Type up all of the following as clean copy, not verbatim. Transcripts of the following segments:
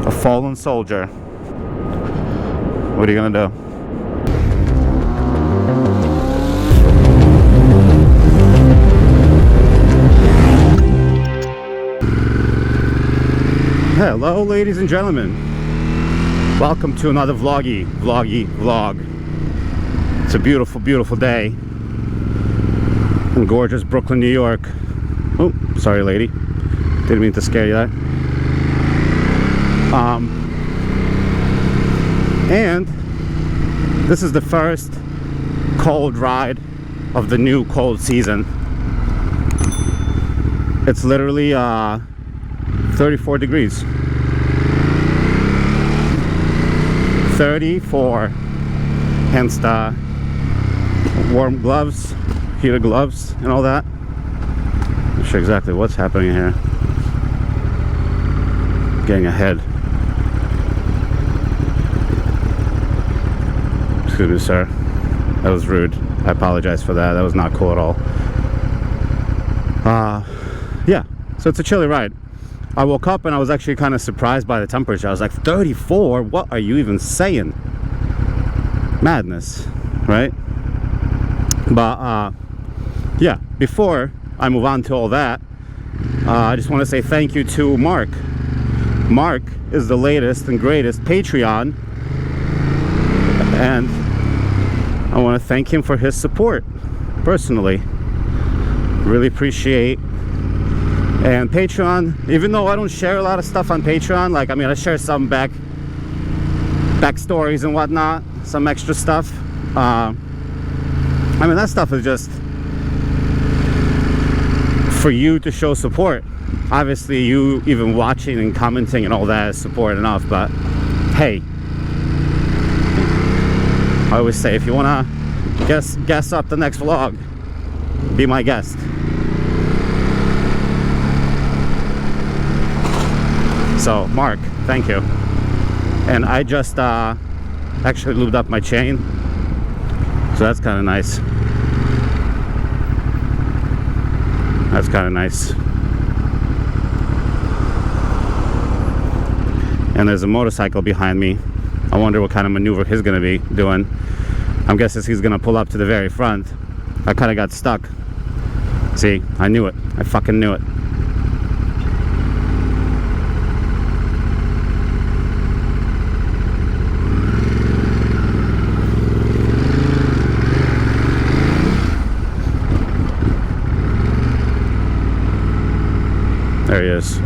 A fallen soldier. What are you gonna do? Hello, ladies and gentlemen. Welcome to another vlog. It's a beautiful, beautiful day in gorgeous Brooklyn, New York. Oh, sorry, lady. Didn't mean to scare you there. And this is the first cold ride of the new cold season. It's literally 34 degrees. 34. Hence the warm gloves, heated gloves, and all that. Not sure exactly what's happening here. Getting ahead. Excuse me, sir. That was rude. I apologize for that. That was not cool at all. Yeah, so it's a chilly ride. I woke up and I was actually kind of surprised by the temperature. I was like, 34? What are you even saying? Madness, right? But yeah, before I move on to all that, I just want to say thank you to Mark. Mark is the latest and greatest Patreon, and I want to thank him for his support personally. Really appreciate. And Patreon, even though I don't share a lot of stuff on Patreon, like, I mean, I share some backstories and whatnot, some extra stuff. I mean, that stuff is just for you to show support. Obviously, you even watching and commenting and all that is support enough, but hey, I always say, if you want to guess up the next vlog, be my guest. So, Mark, thank you. And I just actually lubed up my chain, so that's kind of nice. That's kind of nice. And there's a motorcycle behind me. I wonder what kind of maneuver he's going to be doing. I'm guessing he's going to pull up to the very front. I kind of got stuck. See, I knew it. I fucking knew it. There he is.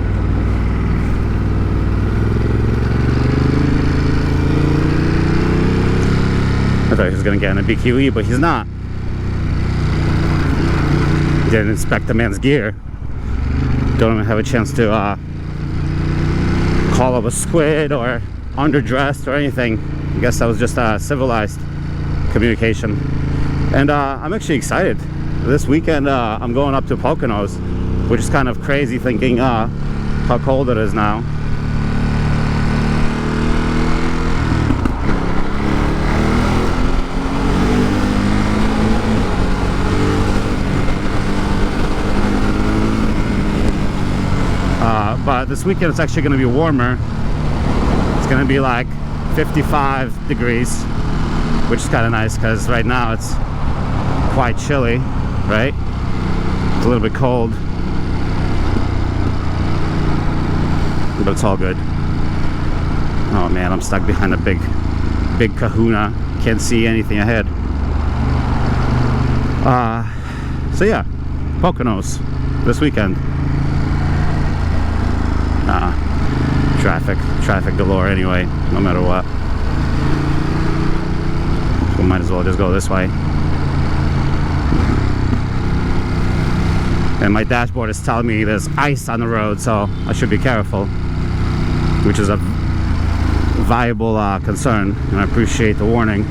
I thought he was going to get in a BQE, but he's not. He didn't inspect the man's gear. Don't even have a chance to call up a squid or underdressed or anything. I guess that was just civilized communication. And I'm actually excited. This weekend I'm going up to Poconos, which is kind of crazy thinking how cold it is now. But this weekend it's actually going to be warmer. It's going to be like 55 degrees, which is kind of nice because right now it's quite chilly, right? It's a little bit cold, but it's all good. Oh man, I'm stuck behind a big kahuna. Can't see anything ahead. So yeah, Poconos this weekend. Traffic galore anyway, no matter what. So we might as well just go this way. And my dashboard is telling me there's ice on the road, so I should be careful, which is a viable concern, and I appreciate the warning.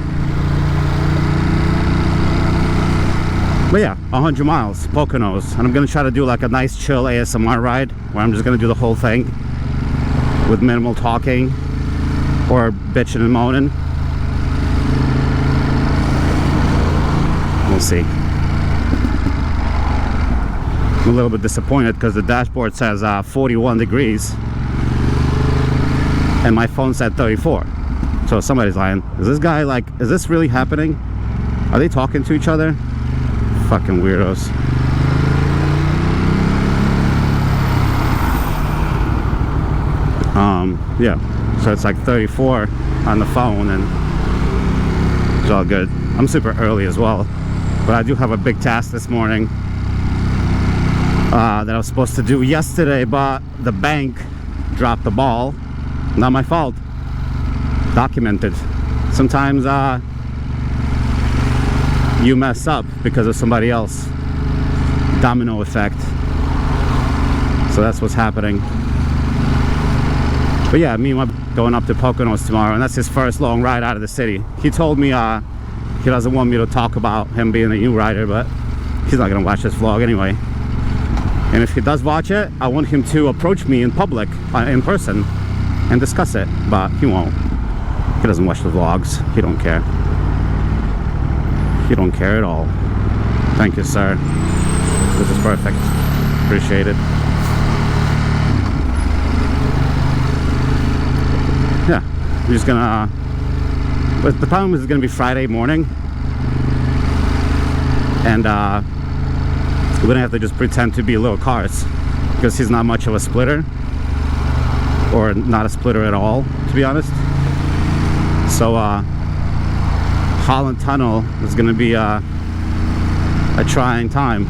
But yeah, 100 miles, Poconos, and I'm gonna try to do like a nice chill ASMR ride where I'm just gonna do the whole thing with minimal talking or bitching and moaning. We'll see. I'm a little bit disappointed because the dashboard says 41 degrees. and my phone said 34. So somebody's lying. Is this guy like, is this really happening? Are they talking to each other? Fucking weirdos. Yeah, so it's like 34 on the phone, and it's all good. I'm super early as well, but I do have a big task this morning that I was supposed to do yesterday, but the bank dropped the ball. Not my fault. Documented. Sometimes you mess up because of somebody else. Domino effect. So that's what's happening. But yeah, me and my going up to Poconos tomorrow, and that's his first long ride out of the city. He told me he doesn't want me to talk about him being a new rider, but he's not gonna watch this vlog anyway. And if he does watch it, I want him to approach me in public, in person, and discuss it, but he won't. He doesn't watch the vlogs. He don't care. He don't care at all. Thank you, sir. This is perfect. Appreciate it. Yeah, we're just gonna, but the problem is it's gonna be Friday morning, and we're gonna have to just pretend to be little cars, because he's not much of a splitter, or not a splitter at all, to be honest. So Holland Tunnel is gonna be a trying time.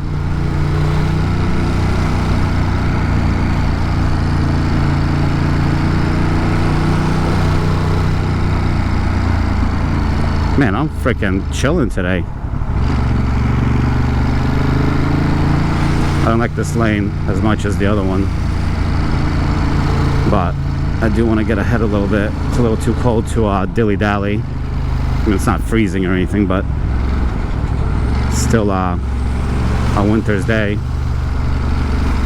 Man, I'm freaking chilling today. I don't like this lane as much as the other one, but I do want to get ahead a little bit. It's a little too cold to dilly-dally. I mean, it's not freezing or anything, but still a winter's day.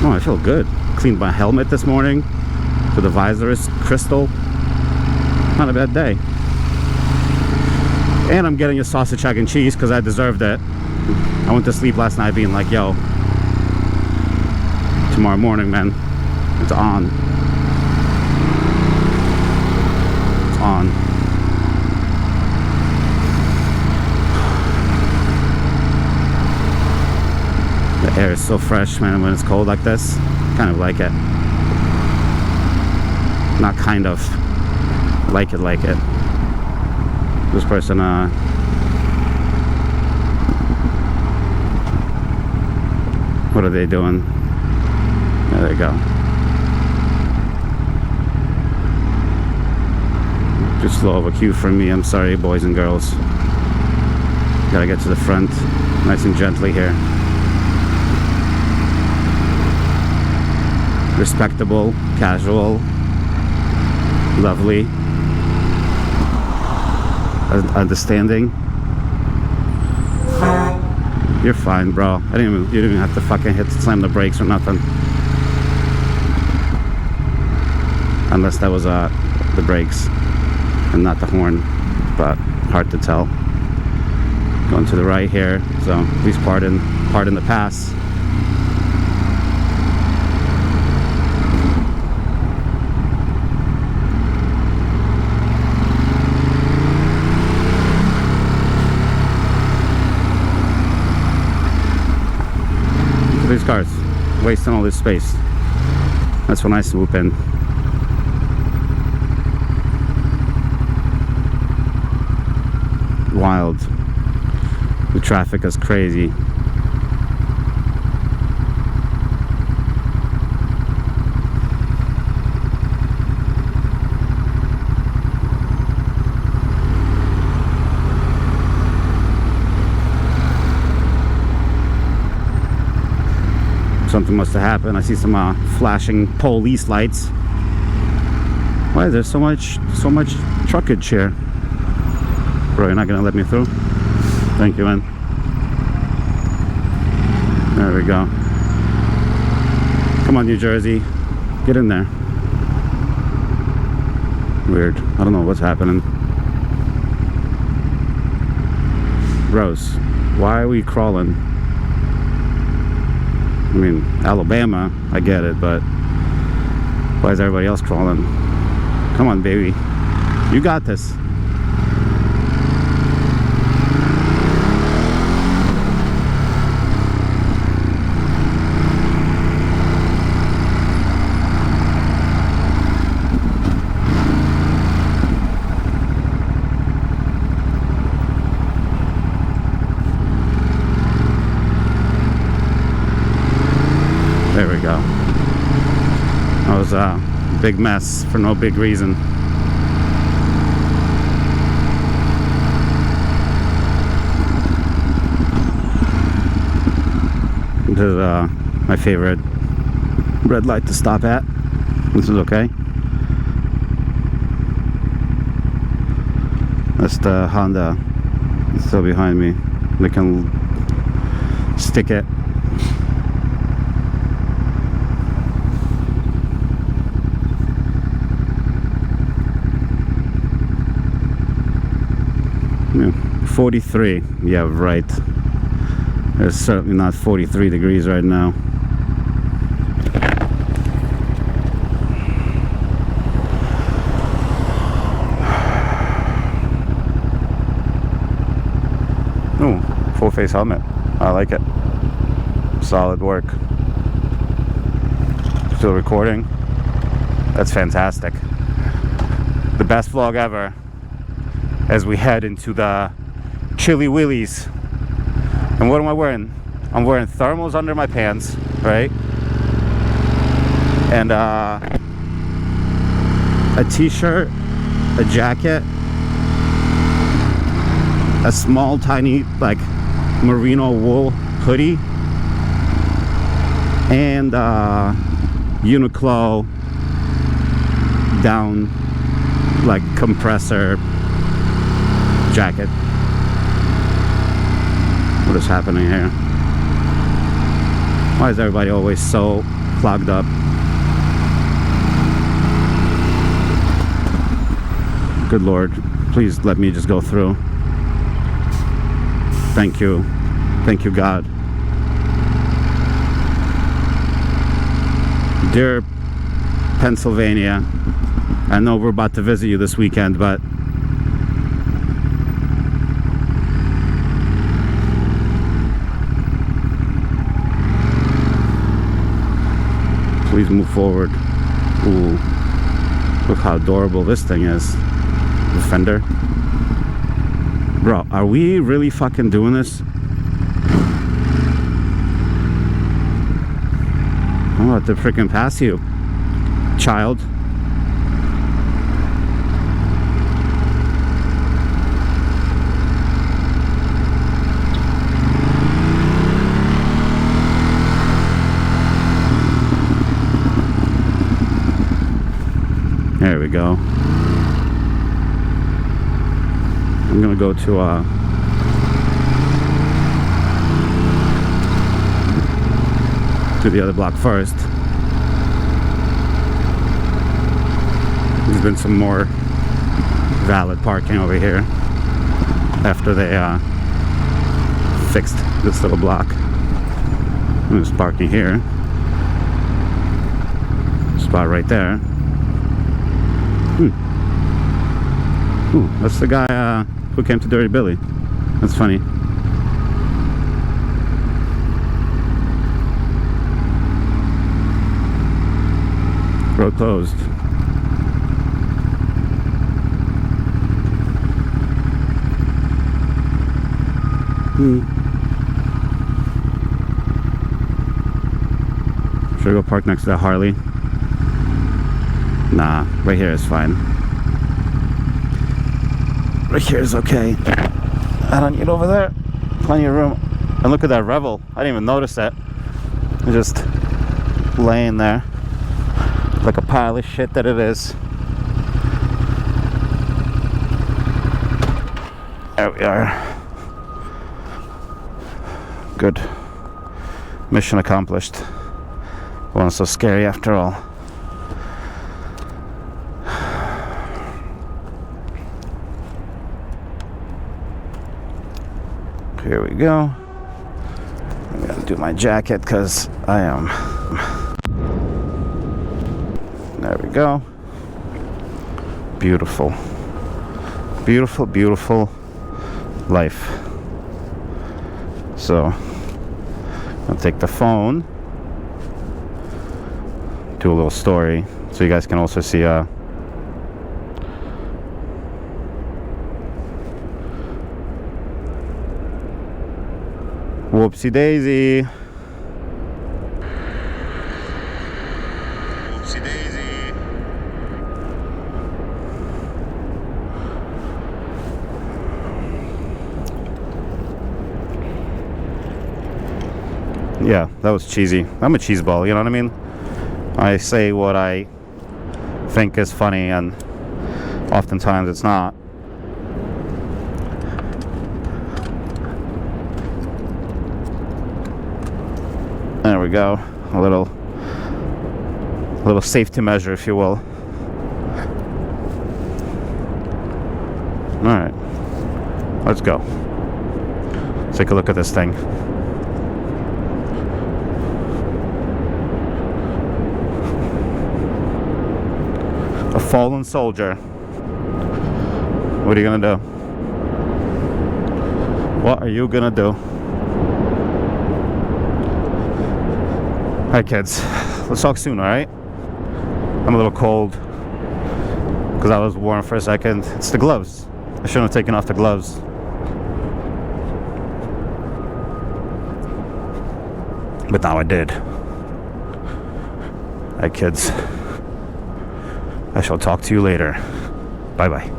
Oh, I feel good. Cleaned my helmet this morning, so the visor is crystal. Not a bad day. And I'm getting a sausage, egg, and cheese because I deserved it. I went to sleep last night being like, yo, tomorrow morning, man, it's on. It's on. The air is so fresh, man, when it's cold like this. Kind of like it. Not kind of. Like it. This person, what are they doing? There they go. Just slow of a queue for me. I'm sorry, boys and girls. Gotta get to the front, nice and gently here. Respectable, casual, lovely. Understanding. You're fine, bro. You didn't even have to fucking slam the brakes or nothing. Unless that was the brakes and not the horn, but hard to tell. Going to the right here, so please pardon the pass. These cars wasting all this space. That's when I swoop in. Wild. The traffic is crazy. Something must have happened. I see some flashing police lights. Why is there so much truckage here? Bro, you're not gonna let me through? Thank you, man. There we go. Come on, New Jersey. Get in there. Weird. I don't know what's happening. Rose, why are we crawling? I mean, Alabama, I get it, but why is everybody else crawling? Come on, baby. You got this. There we go. That was a big mess for no big reason. This is my favorite red light to stop at. This is okay. That's the Honda. It's still behind me. We can stick it. Yeah, 43. Yeah, right. It's certainly not 43 degrees right now. Oh, full face helmet. I like it. Solid work. Still recording. That's fantastic. The best vlog ever as we head into the Chili Willies. And what am I wearing? I'm wearing thermals under my pants, right? And a t-shirt, a jacket, a small tiny like merino wool hoodie, and Uniqlo down like compressor jacket. What is happening here? Why is everybody always so clogged up? Good Lord, please let me just go through. Thank you. Thank you, God. Dear Pennsylvania, I know we're about to visit you this weekend, but please move forward. Ooh, look how adorable this thing is. The fender. Bro, are we really fucking doing this? I'm about to freaking pass you, child. There we go. I'm gonna go to the other block first. There's been some more valid parking over here after they fixed this little block. I'm just parking here. Spot right there. Ooh, that's the guy who came to Dirty Billy. That's funny. Road closed. Should I go park next to the Harley? Nah, right here is fine. Right here is okay. I don't need over there. Plenty of room. And look at that Revel. I didn't even notice that. It's just laying there like a pile of shit that it is. There we are. Good. Mission accomplished. It wasn't so scary after all. Here we go. I'm gonna do my jacket because I am. There we go. Beautiful. Beautiful, beautiful life. So I'll take the phone, do a little story so you guys can also see whoopsie daisy. Whoopsie daisy. Yeah, that was cheesy. I'm a cheeseball, you know what I mean? I say what I think is funny, and oftentimes it's not. There we go. A little safety measure, if you will. All right, let's go. Take a look at this thing. A fallen soldier. What are you gonna do? What are you gonna do? Alright, kids, let's talk soon, alright? I'm a little cold because I was warm for a second. It's the gloves. I shouldn't have taken off the gloves. But now I did. Alright, kids. I shall talk to you later. Bye-bye.